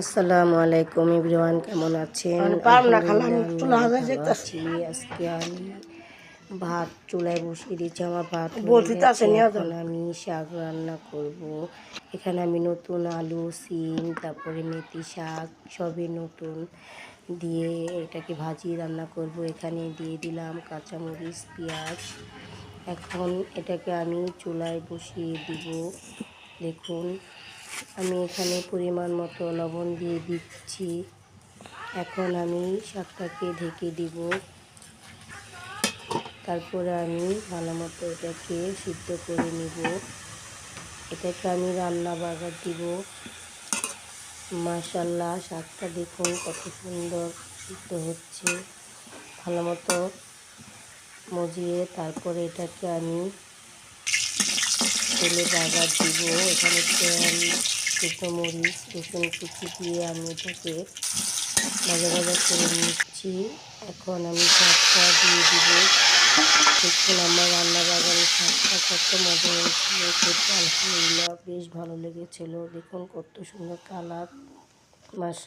আসসালামু আলাইকুম এভরিওয়ান, কেমন আছেন? আলহামদুলিল্লাহ আমি ভালো আছি। আজকে আমি ভাত চুলায় বসিয়ে দিয়েছি। আমার ভাত হয়ে গেছে। এখন আমি শাক রান্না করব। এখানে আমি নতুন আলু, সিম, তারপরে মেথি শাক সবই নতুন দিয়ে এটাকে ভাজি রান্না করব। এখানে দিয়ে দিলাম কাঁচামরিচ, পেঁয়াজ। এখন এটাকে আমি চুলায় বসিয়ে দিব। দেখুন, আমি এখানে পরিমাণ মতো লবণ দিয়ে দিচ্ছি। এখন আমি শাকটাকে ঢেকে দিব। তারপরে আমি ভালো মতো এটাকে সিদ্ধ করে নিব। এটাকে আমি রান্না বাগার দিব। মাশাআল্লাহ, শাকটা দেখুন কত সুন্দর সিদ্ধ হচ্ছে। ভালো মতো মজিয়ে তারপরে এটাকে আমি তেলে বাগার দিব। এখানে তেল, শুকনো মরিচ, রসুন কুচি দিয়ে আমি এটাকে ভাজা ভাজা করে নিচ্ছি। এখন আমি শাকটা দিয়ে দিব। দেখুন আমার রান্না বাগানের শাকটা কত মজা হয়েছিল খেতে। আলহামদুলিল্লাহ বেশ ভালো লেগেছিল। দেখুন কত সুন্দর কালার, মাশাআল্লাহ।